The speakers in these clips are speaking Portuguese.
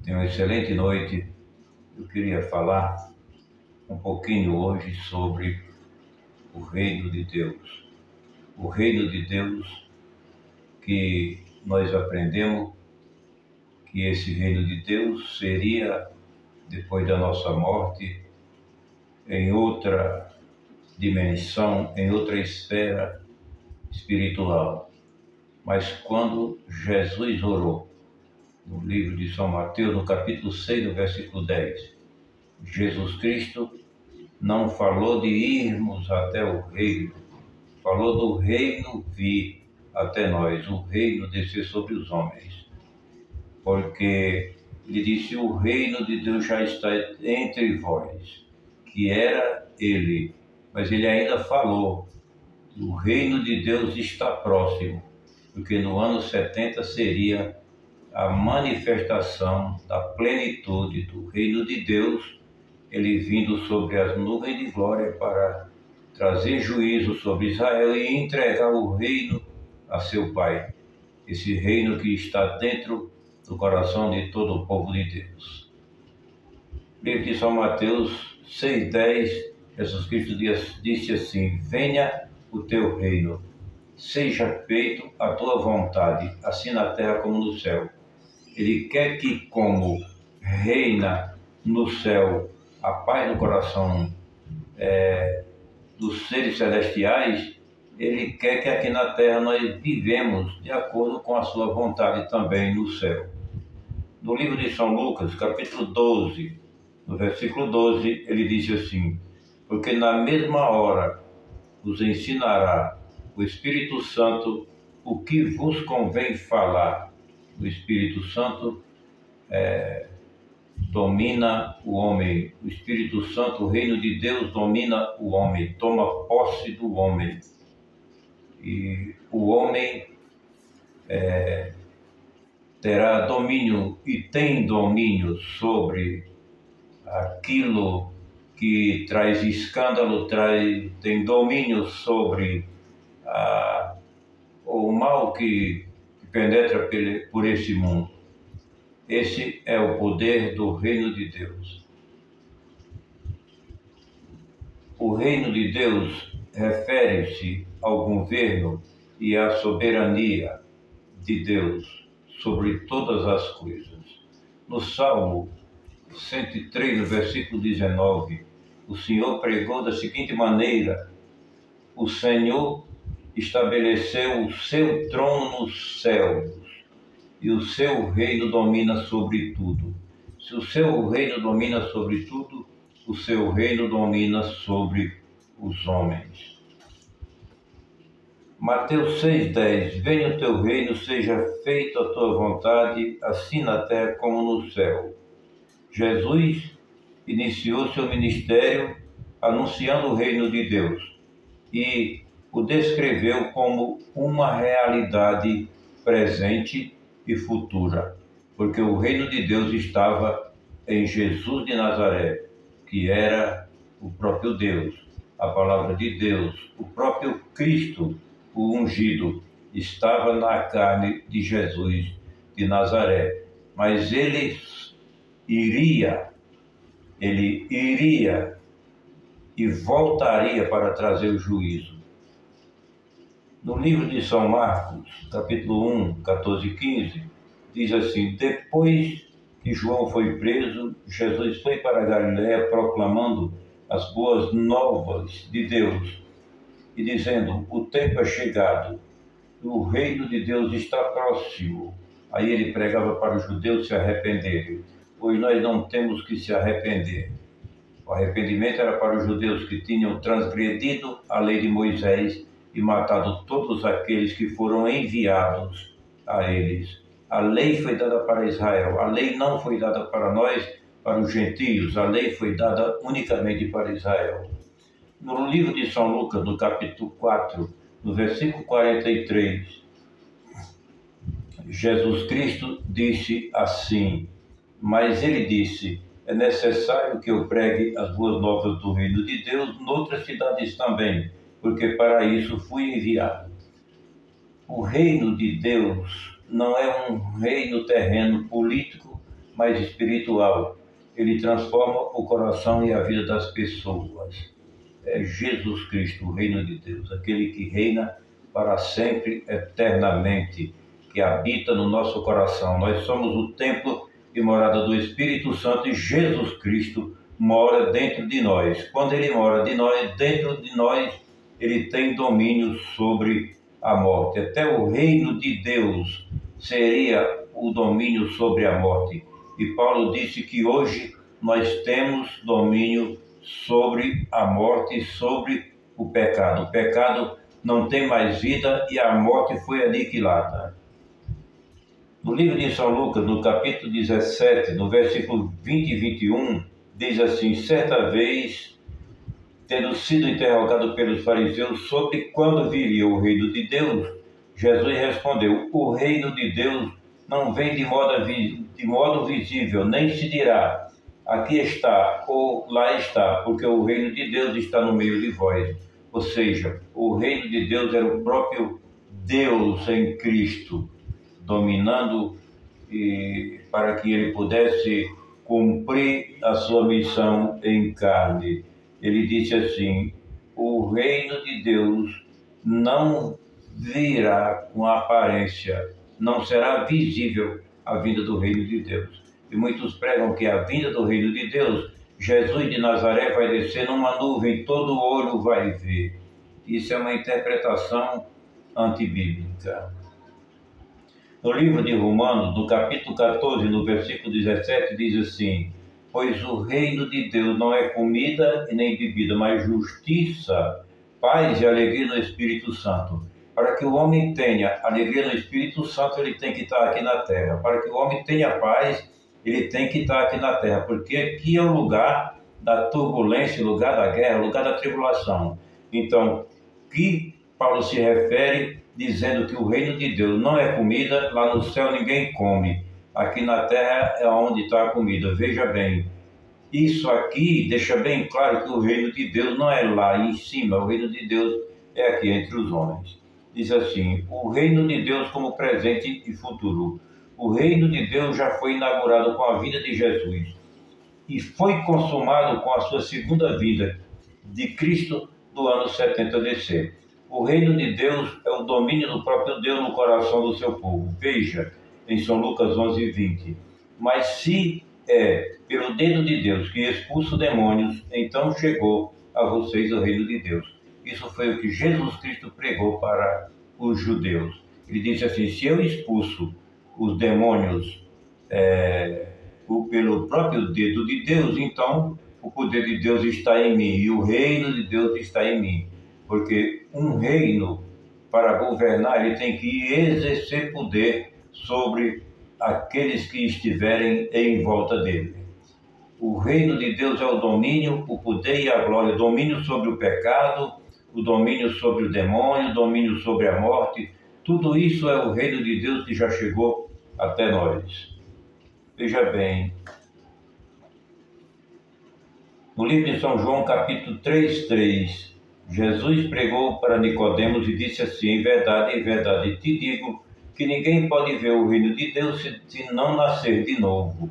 Tenha uma excelente noite. Eu queria falar um pouquinho hoje sobre o reino de Deus. O reino de Deus que nós aprendemos que esse reino de Deus seria, depois da nossa morte, em outra dimensão, em outra esfera espiritual. Mas quando Jesus orou, no livro de São Mateus, no capítulo 6, no versículo 10, Jesus Cristo não falou de irmos até o reino, falou do reino vir até nós, o reino descer sobre os homens. Porque ele disse: o reino de Deus já está entre vós, que era ele. Mas ele ainda falou: o reino de Deus está próximo, porque no ano 70 seria a manifestação da plenitude do reino de Deus, ele vindo sobre as nuvens de glória para trazer juízo sobre Israel e entregar o reino a seu Pai. Esse reino que está dentro do coração de todo o povo de Deus. Livro de São Mateus 6,10, Jesus Cristo disse assim: venha o teu reino, seja feito a tua vontade, assim na terra como no céu. Ele quer que, como reina no céu a paz no coração dos seres celestiais, ele quer que aqui na terra nós vivemos de acordo com a sua vontade também no céu. No livro de São Lucas, capítulo 12, no versículo 12, ele diz assim: porque na mesma hora vos ensinará o Espírito Santo o que vos convém falar. O Espírito Santo domina o homem. O Espírito Santo, o reino de Deus, domina o homem, toma posse do homem. E o homem terá domínio e tem domínio sobre aquilo que traz escândalo, tem domínio sobre o mal que penetra por esse mundo. Esse é o poder do reino de Deus. O reino de Deus refere-se ao governo e à soberania de Deus sobre todas as coisas. No Salmo 103, no versículo 19, o Senhor pregou da seguinte maneira: o Senhor estabeleceu o seu trono nos céus e o seu reino domina sobre tudo. Se o seu reino domina sobre tudo, o seu reino domina sobre os homens. Mateus 6,10: venha o teu reino, seja feita a tua vontade, assim na terra como no céu. Jesus iniciou seu ministério anunciando o reino de Deus e o descreveu como uma realidade presente e futura, porque o reino de Deus estava em Jesus de Nazaré, que era o próprio Deus, a palavra de Deus, o próprio Cristo, o ungido, estava na carne de Jesus de Nazaré. Mas ele iria e voltaria para trazer o juízo. No livro de São Marcos, capítulo 1, 14 e 15, diz assim: depois que João foi preso, Jesus foi para a Galiléia proclamando as boas novas de Deus e dizendo: o tempo é chegado, o reino de Deus está próximo. Aí ele pregava para os judeus se arrependerem. Hoje nós não temos que se arrepender. O arrependimento era para os judeus que tinham transgredido a lei de Moisés e matado todos aqueles que foram enviados a eles. A lei foi dada para Israel, a lei não foi dada para nós, para os gentios, a lei foi dada unicamente para Israel. No livro de São Lucas, no capítulo 4, no versículo 43, Jesus Cristo disse assim: mas ele disse: é necessário que eu pregue as boas novas do reino de Deus noutras cidades também, porque para isso fui enviado. O reino de Deus não é um reino terreno político, mas espiritual. Ele transforma o coração e a vida das pessoas. É Jesus Cristo, o reino de Deus, aquele que reina para sempre, eternamente, que habita no nosso coração. Nós somos o templo e morada do Espírito Santo e Jesus Cristo mora dentro de nós. Quando ele mora dentro de nós, ele tem domínio sobre a morte. Até o reino de Deus seria o domínio sobre a morte. E Paulo disse que hoje nós temos domínio sobre a morte e sobre o pecado. O pecado não tem mais vida e a morte foi aniquilada. No livro de São Lucas, no capítulo 17, no versículo 20 e 21, diz assim: certa vez, tendo sido interrogado pelos fariseus sobre quando viria o reino de Deus, Jesus respondeu: o reino de Deus não vem de modo visível, nem se dirá, aqui está ou lá está, porque o reino de Deus está no meio de vós. Ou seja, o reino de Deus era o próprio Deus em Cristo, dominando para que ele pudesse cumprir a sua missão em carne. Ele disse assim: o reino de Deus não virá com aparência, não será visível a vinda do reino de Deus. E muitos pregam que a vinda do reino de Deus, Jesus de Nazaré vai descer numa nuvem, todo olho vai ver. Isso é uma interpretação antibíblica. No livro de Romanos, no capítulo 14, no versículo 17, diz assim: pois o reino de Deus não é comida e nem bebida, mas justiça, paz e alegria no Espírito Santo. Para que o homem tenha alegria no Espírito Santo, ele tem que estar aqui na terra. Para que o homem tenha paz, ele tem que estar aqui na terra, porque aqui é o lugar da turbulência, o lugar da guerra, o lugar da tribulação. Então, que Paulo se refere dizendo que o reino de Deus não é comida, lá no céu ninguém come, aqui na terra é onde está a comida. Veja bem, isso aqui deixa bem claro que o reino de Deus não é lá em cima, o reino de Deus é aqui entre os homens. Diz assim: o reino de Deus como presente e futuro. O reino de Deus já foi inaugurado com a vinda de Jesus e foi consumado com a sua segunda vinda de Cristo do ano 70 DC. O reino de Deus é o domínio do próprio Deus no coração do seu povo. Veja em São Lucas 11:20. Mas se é pelo dedo de Deus que expulsa demônios, então chegou a vocês o reino de Deus. Isso foi o que Jesus Cristo pregou para os judeus. Ele disse assim: se eu expulso os demônios pelo próprio dedo de Deus, então o poder de Deus está em mim e o reino de Deus está em mim. Porque um reino, para governar, ele tem que exercer poder sobre aqueles que estiverem em volta dele. O reino de Deus é o domínio, o poder e a glória, o domínio sobre o pecado, o domínio sobre o demônio, o domínio sobre a morte. Tudo isso é o reino de Deus que já chegou até nós. Veja bem, no livro de São João, capítulo 3:3, Jesus pregou para Nicodemos e disse assim: em verdade te digo que ninguém pode ver o reino de Deus se não nascer de novo.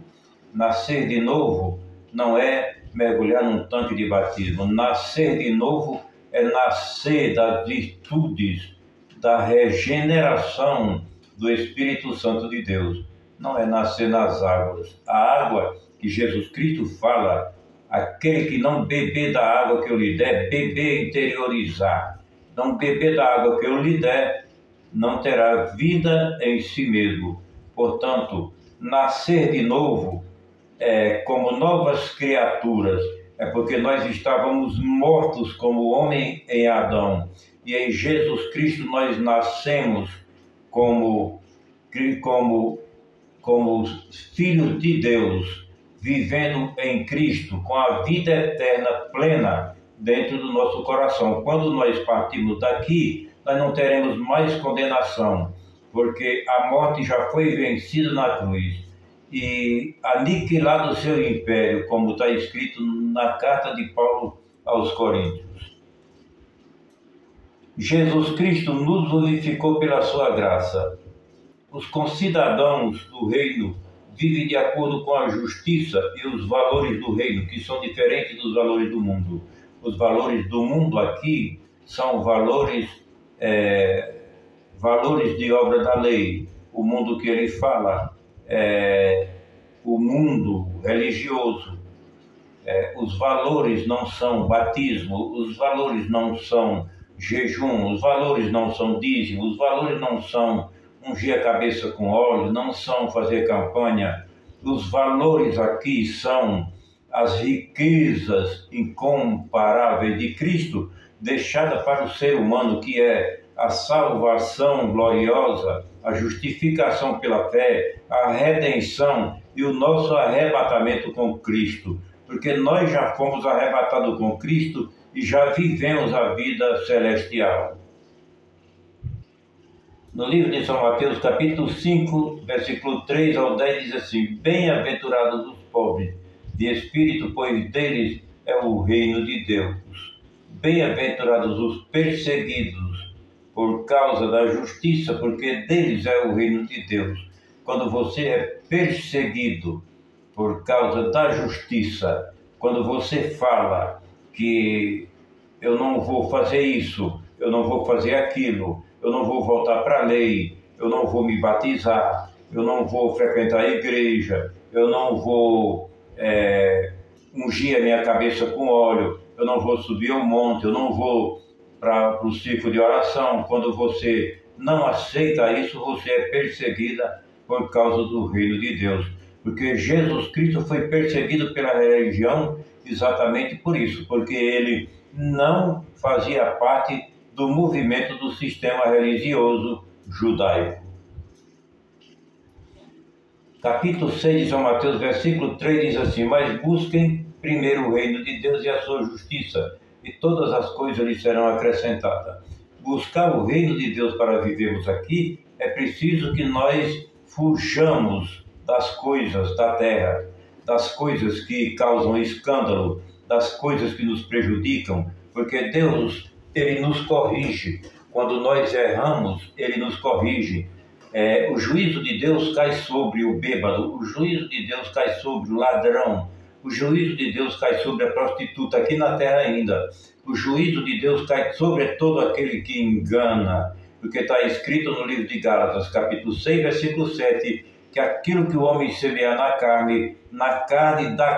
Nascer de novo não é mergulhar num tanque de batismo. Nascer de novo é nascer das virtudes, da regeneração do Espírito Santo de Deus. Não é nascer nas águas. A água que Jesus Cristo fala, aquele que não beber da água que eu lhe der, beber, interiorizar. Não beber da água que eu lhe der, não terá vida em si mesmo. Portanto, nascer de novo como novas criaturas, é porque nós estávamos mortos como homem em Adão, e em Jesus Cristo nós nascemos como filhos de Deus, vivendo em Cristo, com a vida eterna plena dentro do nosso coração. Quando nós partimos daqui, nós não teremos mais condenação, porque a morte já foi vencida na cruz e aniquilado o seu império, como está escrito na carta de Paulo aos Coríntios. Jesus Cristo nos vivificou pela sua graça. Os concidadãos do reino vive de acordo com a justiça e os valores do reino, que são diferentes dos valores do mundo. Os valores do mundo aqui são valores de obra da lei. O mundo que ele fala é o mundo religioso. Os valores não são batismo, os valores não são jejum, os valores não são dízimo, os valores não são ungir a cabeça com óleo, não são fazer campanha. Os valores aqui são as riquezas incomparáveis de Cristo, deixada para o ser humano, que é a salvação gloriosa, a justificação pela fé, a redenção e o nosso arrebatamento com Cristo. Porque nós já fomos arrebatados com Cristo e já vivemos a vida celestial. No livro de São Mateus, capítulo 5, versículo 3 ao 10, diz assim: Bem-aventurados os pobres de espírito, pois deles é o reino de Deus. Bem-aventurados os perseguidos por causa da justiça, porque deles é o reino de Deus. Quando você é perseguido por causa da justiça, quando você fala que eu não vou fazer isso, eu não vou fazer aquilo, eu não vou voltar para a lei, eu não vou me batizar, eu não vou frequentar a igreja, eu não vou ungir a minha cabeça com óleo, eu não vou subir ao monte, eu não vou para o círculo de oração. Quando você não aceita isso, você é perseguida por causa do reino de Deus. Porque Jesus Cristo foi perseguido pela religião exatamente por isso, porque ele não fazia parte do movimento do sistema religioso judaico. Capítulo 6 de São Mateus, versículo 3 diz assim: Mas busquem primeiro o reino de Deus e a sua justiça, e todas as coisas lhes serão acrescentadas. Buscar o reino de Deus para vivermos aqui, é preciso que nós fujamos das coisas da terra, das coisas que causam escândalo, das coisas que nos prejudicam, porque Deus, ele nos corrige. Quando nós erramos, ele nos corrige. O juízo de Deus cai sobre o bêbado, o juízo de Deus cai sobre o ladrão, o juízo de Deus cai sobre a prostituta, aqui na terra ainda. O juízo de Deus cai sobre todo aquele que engana, porque está escrito no livro de Gálatas, capítulo 6, versículo 7, que aquilo que o homem semear da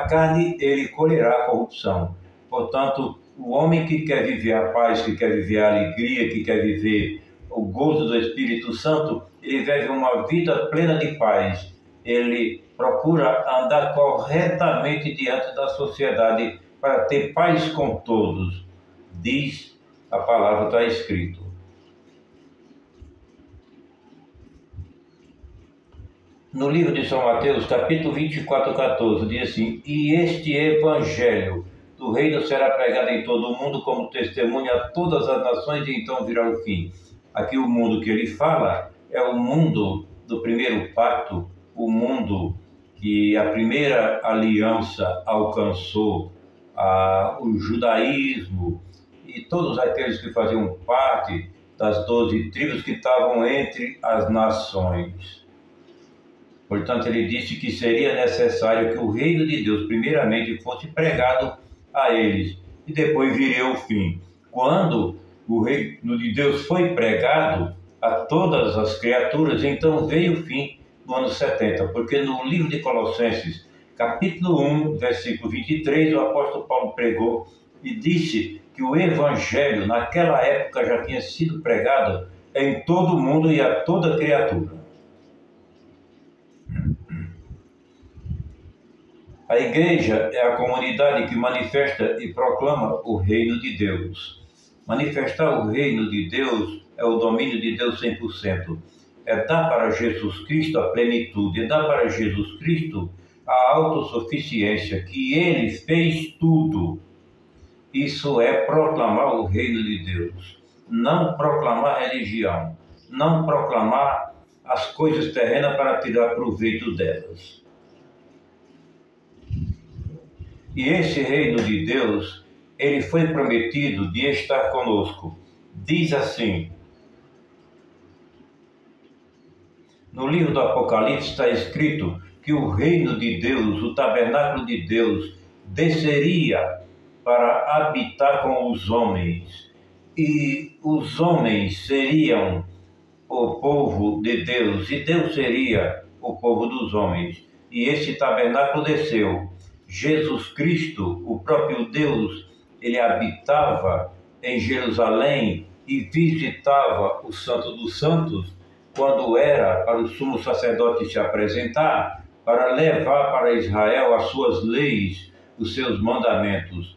carne ele colherá a corrupção. Portanto, o homem que quer viver a paz, que quer viver a alegria, que quer viver o gozo do Espírito Santo, ele vive uma vida plena de paz. Ele procura andar corretamente diante da sociedade para ter paz com todos. Diz a palavra, está escrito. No livro de São Mateus, capítulo 24, 14, diz assim: E este evangelho do reino será pregado em todo o mundo como testemunha a todas as nações, e então virá o fim. Aqui o mundo que ele fala é o mundo do primeiro pacto, o mundo que a primeira aliança alcançou, o judaísmo e todos aqueles que faziam parte das 12 tribos que estavam entre as nações. Portanto, ele disse que seria necessário que o reino de Deus primeiramente fosse pregado a eles e depois viria o fim. Quando o reino de Deus foi pregado a todas as criaturas, então veio o fim no ano 70, porque no livro de Colossenses, capítulo 1, versículo 23, o apóstolo Paulo pregou e disse que o evangelho naquela época já tinha sido pregado em todo o mundo e a toda criatura. A igreja é a comunidade que manifesta e proclama o reino de Deus. Manifestar o reino de Deus é o domínio de Deus 100%. É dar para Jesus Cristo a plenitude, é dar para Jesus Cristo a autossuficiência, que Ele fez tudo. Isso é proclamar o reino de Deus. Não proclamar religião, não proclamar as coisas terrenas para tirar proveito delas. E esse reino de Deus, ele foi prometido de estar conosco. Diz assim, no livro do Apocalipse está escrito que o reino de Deus, o tabernáculo de Deus, desceria para habitar com os homens. E os homens seriam o povo de Deus, e Deus seria o povo dos homens. E esse tabernáculo desceu. Jesus Cristo, o próprio Deus, ele habitava em Jerusalém e visitava o Santo dos Santos quando era para o sumo sacerdote se apresentar, para levar para Israel as suas leis, os seus mandamentos.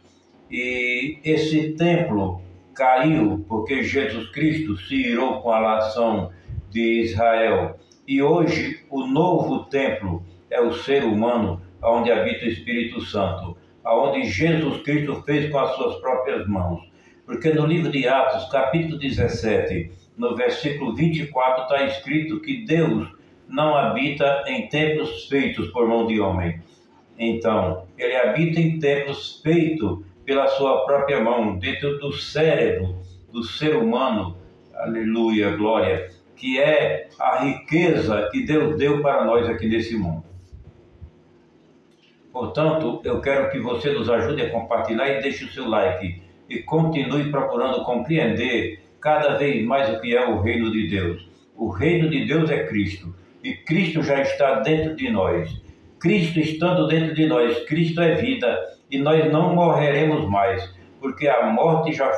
E esse templo caiu porque Jesus Cristo se irou com a nação de Israel. E hoje o novo templo é o ser humano, onde habita o Espírito Santo, aonde Jesus Cristo fez com as suas próprias mãos. Porque no livro de Atos, capítulo 17, no versículo 24, está escrito que Deus não habita em templos feitos por mão de homem. Então, ele habita em templos feitos pela sua própria mão, dentro do cérebro do ser humano, aleluia, glória, que é a riqueza que Deus deu para nós aqui nesse mundo. Portanto, eu quero que você nos ajude a compartilhar e deixe o seu like e continue procurando compreender cada vez mais o que é o reino de Deus. O reino de Deus é Cristo, e Cristo já está dentro de nós. Cristo estando dentro de nós, Cristo é vida, e nós não morreremos mais, porque a morte já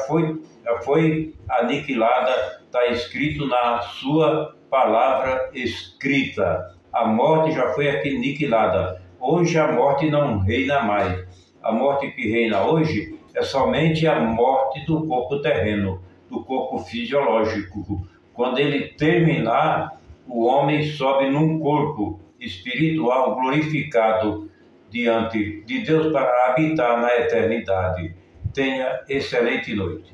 foi aniquilada, está escrito na sua palavra escrita. A morte já foi aniquilada. Hoje a morte não reina mais. A morte que reina hoje é somente a morte do corpo terreno, do corpo fisiológico. Quando ele terminar, o homem sobe num corpo espiritual glorificado diante de Deus para habitar na eternidade. Tenha excelente noite.